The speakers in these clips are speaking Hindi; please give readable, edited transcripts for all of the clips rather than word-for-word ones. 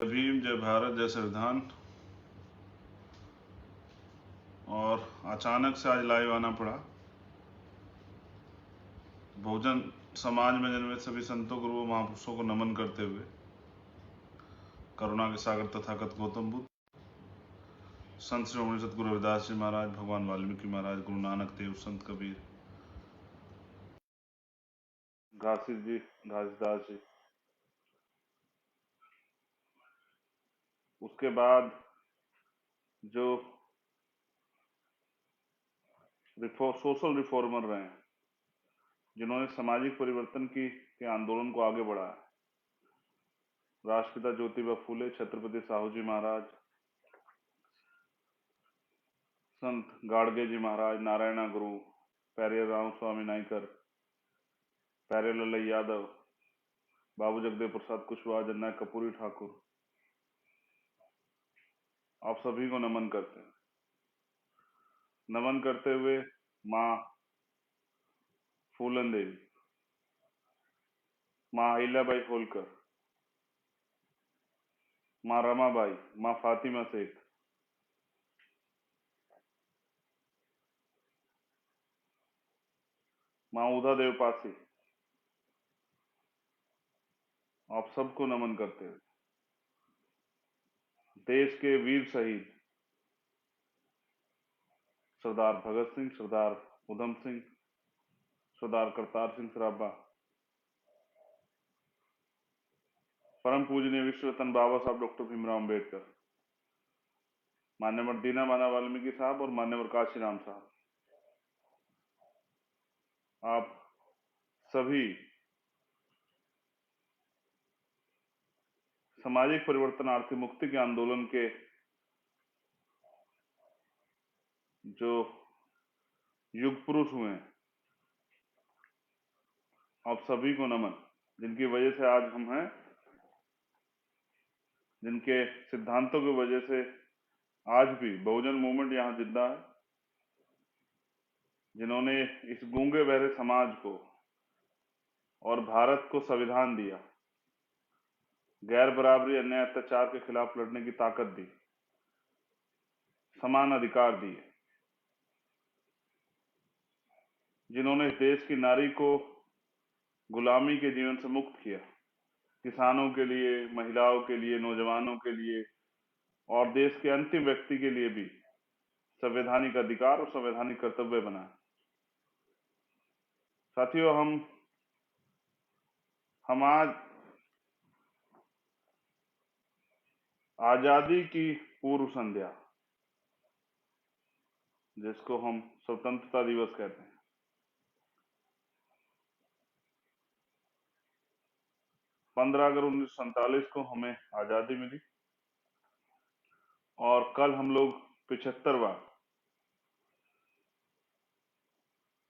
जय भीम, जय भारत, जय संविधान। और अचानक से आज लाइव आना पड़ा। बहुजन समाज में जन्मे सभी संतों गुरुओं महापुरुषों को नमन करते हुए करुणा के सागर तथागत गौतम बुद्ध, संत श्रोमणी सतगुरु रविदास जी महाराज, भगवान वाल्मीकि महाराज, गुरु नानक देव, संत कबीर, घासीदास जी, उसके बाद जो सोशल रिफॉर्मर रहे हैं, जिन्होंने सामाजिक परिवर्तन के आंदोलन को आगे बढ़ाया, राष्ट्रपिता ज्योतिबा फूले, छत्रपति साहू जी महाराज, संत गाड़गे जी महाराज, नारायणा गुरु, पैरिया राम स्वामी नाइकर, प्यारेलाल यादव, बाबू जगदेव प्रसाद कुशवाहा, जननायक कपूरी ठाकुर, आप सभी को नमन करते हैं। नमन करते हुए माँ फूलन देवी, माँ अहिल्याबाई होलकर, माँ रमाबाई, माँ फातिमा शेख, माँ उदा देव पासी, आप सबको नमन करते हुए देश के वीर शहीद सरदार भगत सिंह, सरदार उधम सिंह, सरदार करतार सिंह सराभा, परम पूजनीय विश्व रत्न बाबा साहब डॉक्टर भीमराव अम्बेडकर, मान्यवर दीनानाथ वाल्मीकि साहब और मान्यवर काशीराम साहब, आप सभी सामाजिक परिवर्तन आर्थिक मुक्ति के आंदोलन के जो युग पुरुष हुए हैं, आप सभी को नमन, जिनकी वजह से आज हम हैं, जिनके सिद्धांतों की वजह से आज भी बहुजन मूवमेंट यहाँ जिंदा है, जिन्होंने इस गूंगे बहरे समाज को और भारत को संविधान दिया, गैर बराबरी, अन्याय, अत्याचार के खिलाफ लड़ने की ताकत दी, समान अधिकार दिए, जिन्होंने इस देश की नारी को गुलामी के जीवन से मुक्त किया, किसानों के लिए, महिलाओं के लिए, नौजवानों के लिए और देश के अंतिम व्यक्ति के लिए भी संवैधानिक अधिकार और संवैधानिक कर्तव्य बनाए। साथियों, हम आज आजादी की पूर्व संध्या, जिसको हम स्वतंत्रता दिवस कहते हैं, 15 अगस्त 1947 को हमें आजादी मिली और कल हम लोग 75वां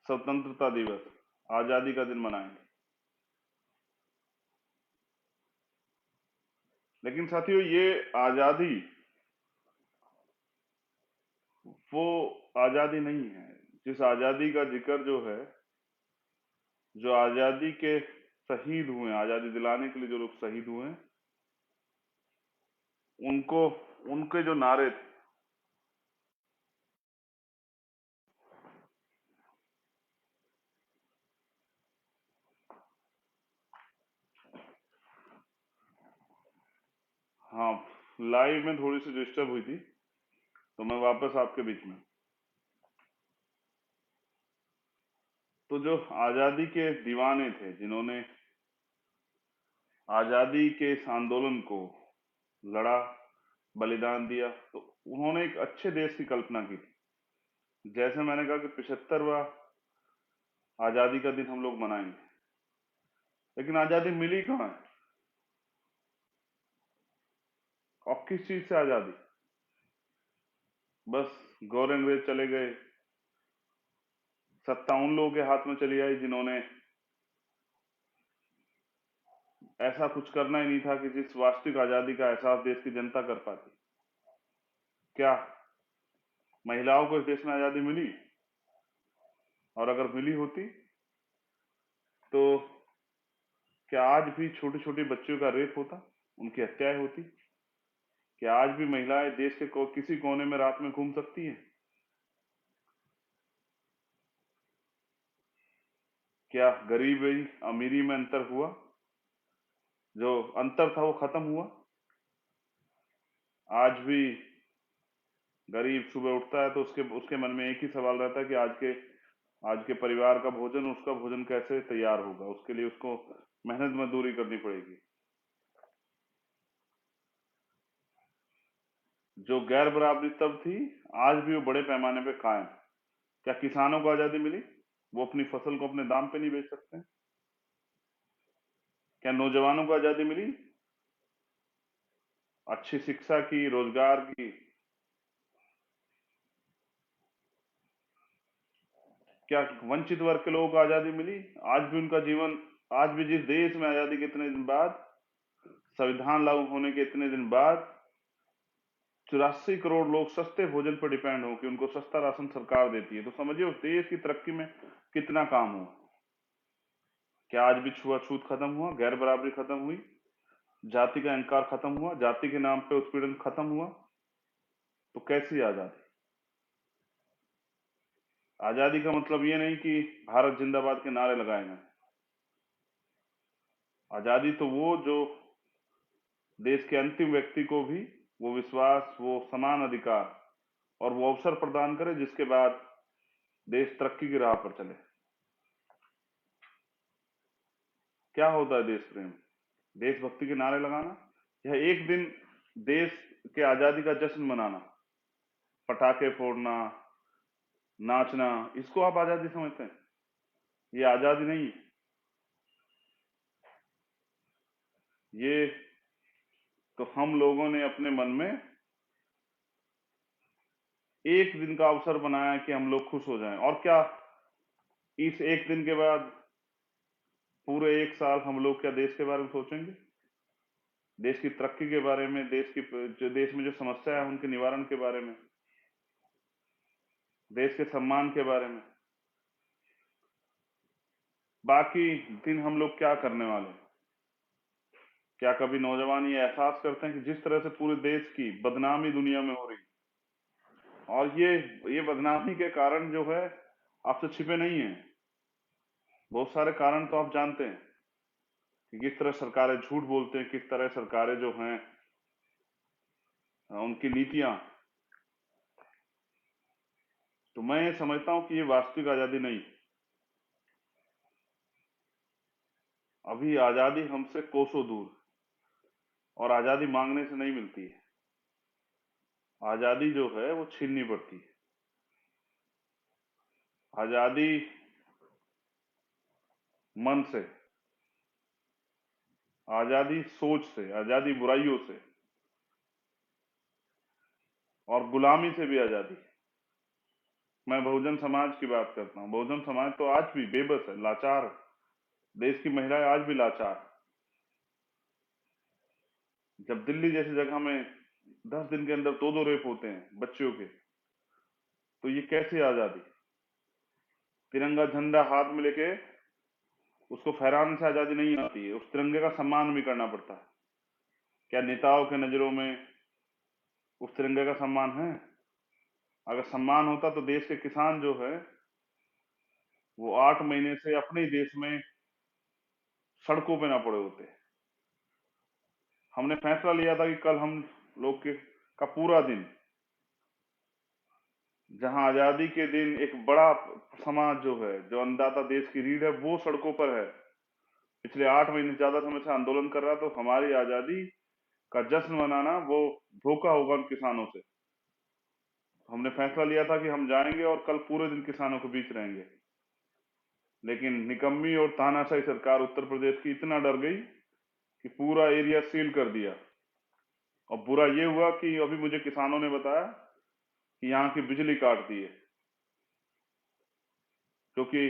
स्वतंत्रता दिवस, आजादी का दिन मनाएंगे। लेकिन साथियों, ये आजादी वो आजादी नहीं है जिस आजादी का जिक्र जो है, जो आजादी के शहीद हुए, आजादी दिलाने के लिए जो लोग शहीद हुए, उनको, उनके जो नारे थे, हाँ, लाइव में थोड़ी सी डिस्टर्ब हुई थी, तो मैं वापस आपके बीच में। तो जो आजादी के दीवाने थे, जिन्होंने आजादी के इस आंदोलन को लड़ा, बलिदान दिया, तो उन्होंने एक अच्छे देश की कल्पना की थी। जैसे मैंने कहा कि 75वां आजादी का दिन हम लोग मनाएंगे, लेकिन आजादी मिली कहाँ है और किस चीज से आजादी? बस गौर अंग्रेज चले गए, सत्ता उन लोगों के हाथ में चली आई जिन्होंने ऐसा कुछ करना ही नहीं था कि जिस वास्तविक आजादी का एहसास देश की जनता कर पाती। क्या महिलाओं को इस देश में आजादी मिली? और अगर मिली होती तो क्या आज भी छोटी छोटी बच्चियों का रेप होता, उनकी हत्याएं होती? क्या आज भी महिलाएं देश के किसी कोने में रात में घूम सकती हैं? क्या गरीबी अमीरी में अंतर हुआ? जो अंतर था वो खत्म हुआ? आज भी गरीब सुबह उठता है तो उसके उसके मन में एक ही सवाल रहता है कि आज के परिवार का भोजन, उसका भोजन कैसे तैयार होगा, उसके लिए उसको मेहनत मजदूरी करनी पड़ेगी। जो गैर बराबरी तब थी, आज भी वो बड़े पैमाने पे कायम। क्या किसानों को आजादी मिली? वो अपनी फसल को अपने दाम पे नहीं बेच सकते? क्या नौजवानों को आजादी मिली? अच्छी शिक्षा की, रोजगार की? क्या वंचित वर्ग के लोगों को आजादी मिली? आज भी उनका जीवन, आज भी जिस देश में आजादी के इतने दिन बाद, संविधान लागू होने के इतने दिन बाद 84 करोड़ लोग सस्ते भोजन पर डिपेंड हो कि उनको सस्ता राशन सरकार देती है, तो समझिए उस देश की तरक्की में कितना काम हुआ। क्या आज भी छुआछूत खत्म हुआ? गैर बराबरी खत्म हुई? जाति का अहंकार खत्म हुआ? जाति के नाम पे उत्पीड़न खत्म हुआ? तो कैसी आजादी? आजादी का मतलब ये नहीं कि भारत जिंदाबाद के नारे लगाए जाएं। आजादी तो वो जो देश के अंतिम व्यक्ति को भी वो विश्वास, वो समान अधिकार और वो अवसर प्रदान करे जिसके बाद देश तरक्की की राह पर चले। क्या होता है देश प्रेम? देशभक्ति के नारे लगाना, या एक दिन देश के आजादी का जश्न मनाना, पटाखे फोड़ना, नाचना, इसको आप आजादी समझते हैं? ये आजादी नहीं है। ये तो हम लोगों ने अपने मन में एक दिन का अवसर बनाया कि हम लोग खुश हो जाएं, और क्या इस एक दिन के बाद पूरे एक साल हम लोग क्या देश के बारे में सोचेंगे? देश की तरक्की के बारे में, जो देश में जो समस्या है उनके निवारण के बारे में, देश के सम्मान के बारे में? बाकी दिन हम लोग क्या करने वाले हैं? क्या कभी नौजवान ये एहसास करते हैं कि जिस तरह से पूरे देश की बदनामी दुनिया में हो रही, और ये बदनामी के कारण जो है आपसे छिपे नहीं है। बहुत सारे कारण तो आप जानते हैं कि किस तरह सरकारें झूठ बोलते हैं, किस तरह सरकारें जो हैं उनकी नीतियां। तो मैं ये समझता हूं कि ये वास्तविक आजादी नहीं। अभी आजादी हमसे कोसों दूर, और आजादी मांगने से नहीं मिलती है। आजादी जो है वो छीननी पड़ती है। आजादी मन से, आजादी सोच से, आजादी बुराइयों से, और गुलामी से भी आजादी। मैं बहुजन समाज की बात करता हूँ। बहुजन समाज तो आज भी बेबस है, लाचार है। देश की महिलाएं आज भी लाचार। जब दिल्ली जैसी जगह में 10 दिन के अंदर दो दो रेप होते हैं बच्चियों के, तो ये कैसी आजादी? तिरंगा झंडा हाथ में लेके उसको फहराने से आजादी नहीं आती है, उस तिरंगे का सम्मान भी करना पड़ता है। क्या नेताओं के नजरों में उस तिरंगे का सम्मान है? अगर सम्मान होता तो देश के किसान जो है वो 8 महीने से अपने ही देश में सड़कों पे ना पड़े होते। हमने फैसला लिया था कि कल हम लोग के का पूरा दिन, जहां आजादी के दिन एक बड़ा समाज जो है, जो अन्नदाता देश की रीढ़ है, वो सड़कों पर है, पिछले 8 महीने से ज्यादा समय से आंदोलन कर रहा है, तो हमारी आजादी का जश्न मनाना वो धोखा होगा उन किसानों से। हमने फैसला लिया था कि हम जाएंगे और कल पूरे दिन किसानों के बीच रहेंगे, लेकिन निकम्मी और तानाशाही सरकार उत्तर प्रदेश की इतना डर गई कि पूरा एरिया सील कर दिया। और बुरा ये हुआ कि अभी मुझे किसानों ने बताया कि यहाँ की बिजली काट दी है, क्योंकि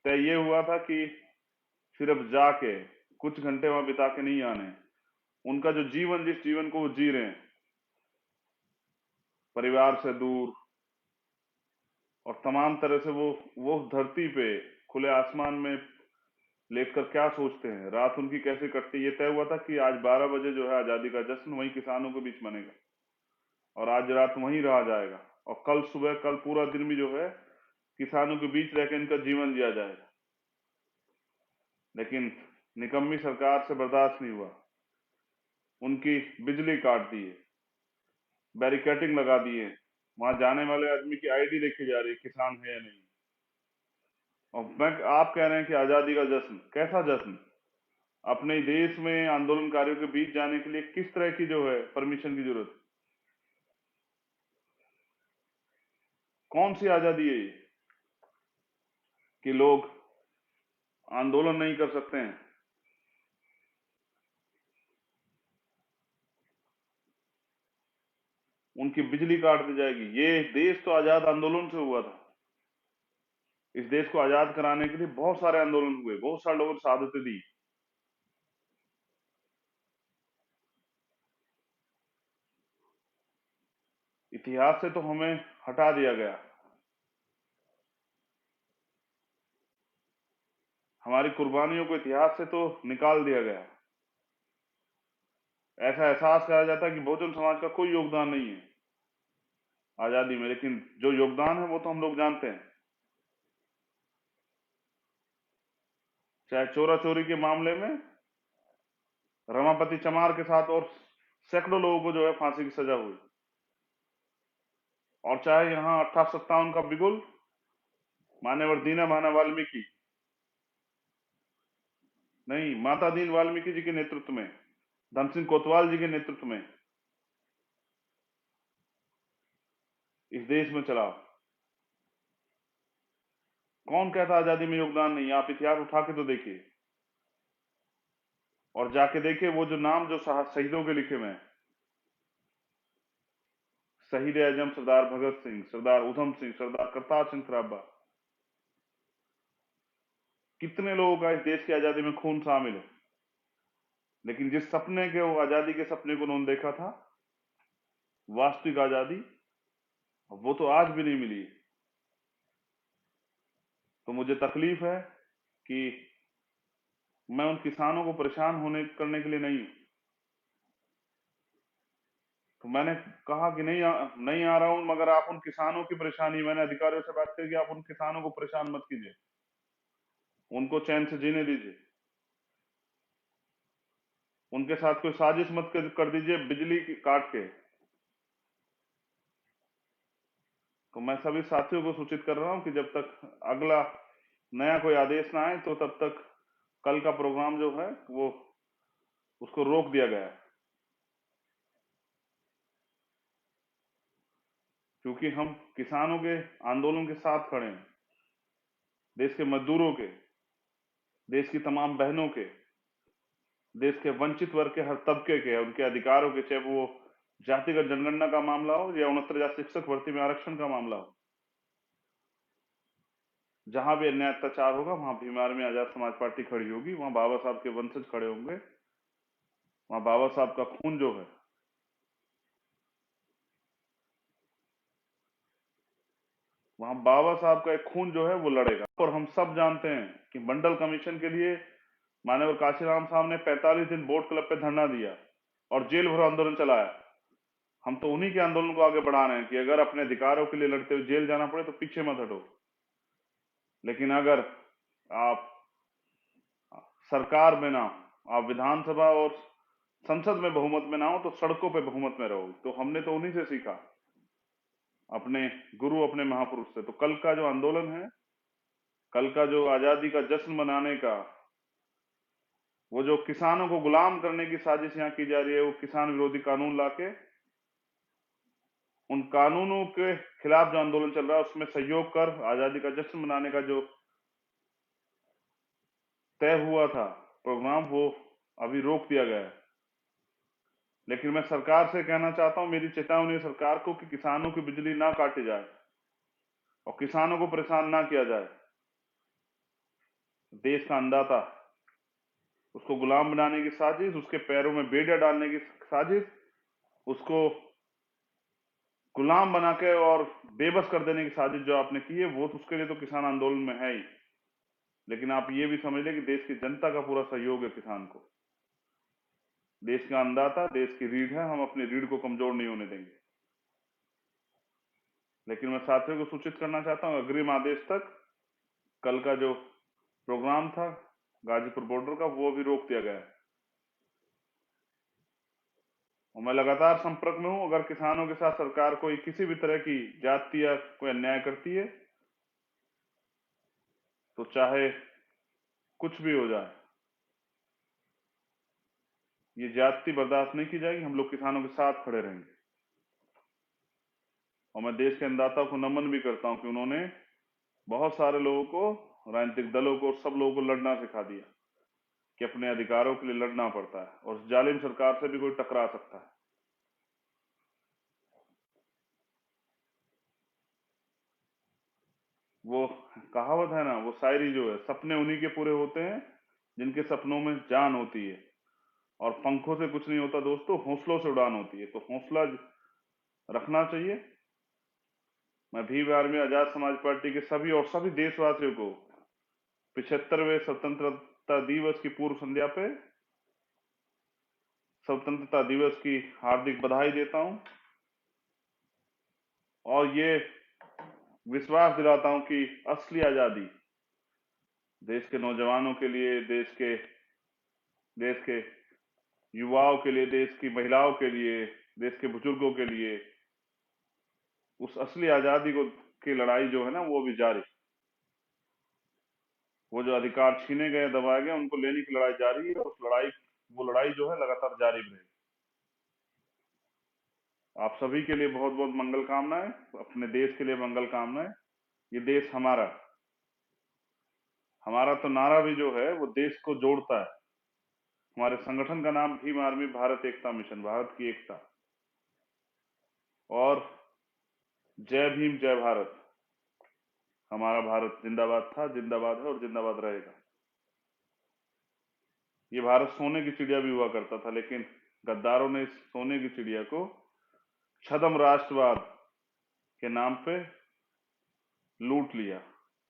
तय ये हुआ था कि सिर्फ जाके कुछ घंटे वहां बिता के नहीं आने। उनका जो जीवन, जिस जीवन को वो जी रहे हैं, परिवार से दूर और तमाम तरह से, वो धरती पे खुले आसमान में लेटकर क्या सोचते हैं, रात उनकी कैसे कटती है। ये तय हुआ था कि आज 12 बजे जो है आजादी का जश्न वहीं किसानों के बीच मनेगा, और आज रात वहीं रहा जाएगा, और कल सुबह, कल पूरा दिन भी जो है किसानों के बीच रहकर इनका जीवन जिया जाएगा। लेकिन निकम्मी सरकार से बर्दाश्त नहीं हुआ, उनकी बिजली काट दी है, बैरिकेडिंग लगा दी है, वहां जाने वाले आदमी की आईडी देखी जा रही है किसान है या नहीं। और आप कह रहे हैं कि आजादी का जश्न, कैसा जश्न? अपने देश में आंदोलनकारियों के बीच जाने के लिए किस तरह की जो है परमिशन की जरूरत? कौन सी आजादी है ये कि लोग आंदोलन नहीं कर सकते हैं? उनकी बिजली काट दी जाएगी। ये देश तो आजाद आंदोलन से हुआ था। इस देश को आजाद कराने के लिए बहुत सारे आंदोलन हुए, बहुत सारे लोगों ने शहादतें दी। इतिहास से तो हमें हटा दिया गया, हमारी कुर्बानियों को इतिहास से तो निकाल दिया गया। ऐसा एहसास कराया जाता है कि बहुजन समाज का कोई योगदान नहीं है आजादी में, लेकिन जो योगदान है वो तो हम लोग जानते हैं। चाहे चोरा चोरी के मामले में रमापति चमार के साथ और सैकड़ों लोगों को जो है फांसी की सजा हुई, और चाहे यहाँ 58-57 का बिगुल मान्यवर दीना भाना वाल्मीकि, नहीं, माता दीन वाल्मीकि जी के नेतृत्व में, धन सिंह कोतवाल जी के नेतृत्व में इस देश में चला। कौन कहता आजादी में योगदान नहीं? आप इतिहास उठा के तो देखिए, और जाके देखिए वो जो नाम जो शहीदों के लिखे हुए हैं, शहीद आजम सरदार भगत सिंह, सरदार उधम सिंह, सरदार करतार सिंह सराभा, कितने लोगों का इस देश की आजादी में खून शामिल है। लेकिन जिस सपने के, वो आजादी के सपने को उन्होंने देखा था, वास्तविक आजादी, वो तो आज भी नहीं मिली। तो मुझे तकलीफ है कि मैं उन किसानों को परेशान होने करने के लिए नहीं हूं। तो मैंने कहा कि नहीं आ रहा हूं, मगर आप उन किसानों की परेशानी, मैंने अधिकारियों से बात की कि आप उन किसानों को परेशान मत कीजिए, उनको चैन से जीने दीजिए, उनके साथ कोई साजिश मत कर दीजिए बिजली की काट के। तो मैं सभी साथियों को सूचित कर रहा हूं कि जब तक अगला नया कोई आदेश ना आए, तो तब तक कल का प्रोग्राम जो है वो उसको रोक दिया गया है, क्योंकि हम किसानों के आंदोलन के साथ खड़े हैं, देश के मजदूरों के, देश की तमाम बहनों के, देश के वंचित वर्ग के हर तबके के, उनके अधिकारों के, चाहे वो जातिगत जनगणना का मामला हो या 69,000 शिक्षक भर्ती में आरक्षण का मामला हो। जहां भी अन्याय अत्याचार होगा वहां भीम आर्मी आजाद समाज पार्टी खड़ी होगी, वहां बाबा साहब के वंशज खड़े होंगे, वहां बाबा साहब का खून जो है, वहां बाबा साहब का एक खून जो है वो लड़ेगा। और हम सब जानते हैं कि मंडल कमीशन के लिए माननीय काशीराम साहब ने 45 दिन बोट क्लब पे धरना दिया और जेल भरो आंदोलन चलाया। हम तो उन्हीं के आंदोलन को आगे बढ़ा रहे हैं कि अगर अपने अधिकारों के लिए लड़ते हुए जेल जाना पड़े तो पीछे मत हटो। लेकिन अगर आप सरकार में ना हो, आप विधानसभा और संसद में बहुमत में ना हो, तो सड़कों पे बहुमत में रहो। तो हमने तो उन्हीं से सीखा, अपने गुरु, अपने महापुरुष से। तो कल का जो आंदोलन है, कल का जो आजादी का जश्न मनाने का, वो जो किसानों को गुलाम करने की साजिश यहाँ की जा रही है, वो किसान विरोधी कानून लाके उन कानूनों के खिलाफ जो आंदोलन चल रहा है उसमें सहयोग कर आजादी का जश्न मनाने का जो तय हुआ था प्रोग्राम, वो अभी रोक दिया गया है। लेकिन मैं सरकार से कहना चाहता हूं, मेरी चेतावनी है सरकार को कि किसानों की बिजली ना काटी जाए और किसानों को परेशान ना किया जाए। देश का अन्नदाता, उसको गुलाम बनाने की साजिश, उसके पैरों में बेड़ा डालने की साजिश, उसको गुलाम बना के और बेबस कर देने की साजिश जो आपने की है, वो तो उसके लिए तो किसान आंदोलन में है ही। लेकिन आप ये भी समझ लें कि देश की जनता का पूरा सहयोग है किसान को। देश का अन्नदाता, देश की रीढ़ है, हम अपनी रीढ़ को कमजोर नहीं होने देंगे। लेकिन मैं साथियों को सूचित करना चाहता हूं, अग्रिम आदेश तक कल का जो प्रोग्राम था गाजीपुर बॉर्डर का, वो भी रोक दिया गया है। और मैं लगातार संपर्क में हूं। अगर किसानों के साथ सरकार कोई किसी भी तरह की जाति या कोई अन्याय करती है, तो चाहे कुछ भी हो जाए, ये जाति बर्दाश्त नहीं की जाएगी। हम लोग किसानों के साथ खड़े रहेंगे। और मैं देश के अन्नदाताओं को नमन भी करता हूं कि उन्होंने बहुत सारे लोगों को, राजनीतिक दलों को, सब लोगों को लड़ना सिखा दिया कि अपने अधिकारों के लिए लड़ना पड़ता है और उस जालिम सरकार से भी कोई टकरा सकता है। वो कहावत है ना, वो शायरी जो है, सपने उन्हीं के पूरे होते हैं जिनके सपनों में जान होती है। और पंखों से कुछ नहीं होता दोस्तों, हौसलों से उड़ान होती है। तो हौसला रखना चाहिए। मैं भीम आर्मी आजाद समाज पार्टी के सभी और सभी देशवासियों को 75वें स्वतंत्रता दिवस की पूर्व संध्या पे स्वतंत्रता दिवस की हार्दिक बधाई देता हूं और ये विश्वास दिलाता हूं कि असली आजादी देश के नौजवानों के लिए, देश के युवाओं के लिए, देश की महिलाओं के लिए, देश के बुजुर्गों के लिए, उस असली आजादी को की लड़ाई जो है ना, वो भी जारी। वो जो अधिकार छीने गए, दबाए गए, उनको लेने की लड़ाई जारी है। उस लड़ाई, वो लड़ाई जो है लगातार जारी रहेगी। आप सभी के लिए बहुत बहुत मंगल कामनाएं, अपने देश के लिए मंगल कामनाएं। ये देश हमारा, हमारा तो नारा भी जो है वो देश को जोड़ता है। हमारे संगठन का नाम भीम आर्मी भारत एकता मिशन, भारत की एकता। और जय भीम जय भारत। हमारा भारत जिंदाबाद था, जिंदाबाद है और जिंदाबाद रहेगा। ये भारत सोने की चिड़िया भी हुआ करता था, लेकिन गद्दारों ने इस सोने की चिड़िया को छद्म राष्ट्रवाद के नाम पे लूट लिया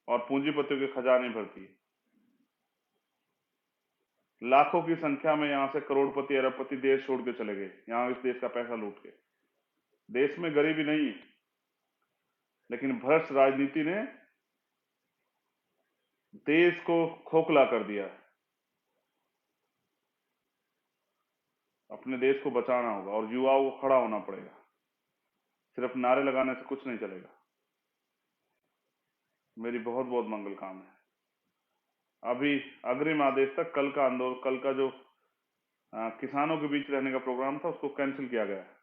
और पूंजीपतियों के खजाने भर दिए। लाखों की संख्या में यहां से करोड़पति, अरबपति देश छोड़ के चले गए, यहां इस देश का पैसा लूट के। देश में गरीबी नहीं है, लेकिन भ्रष्ट राजनीति ने देश को खोखला कर दिया है। अपने देश को बचाना होगा और युवाओं को खड़ा होना पड़ेगा। सिर्फ नारे लगाने से कुछ नहीं चलेगा। मेरी बहुत बहुत मंगल कामनाएं। अभी अग्रिम आदेश तक कल का आंदोलन, कल का जो किसानों के बीच रहने का प्रोग्राम था, उसको कैंसिल किया गया है।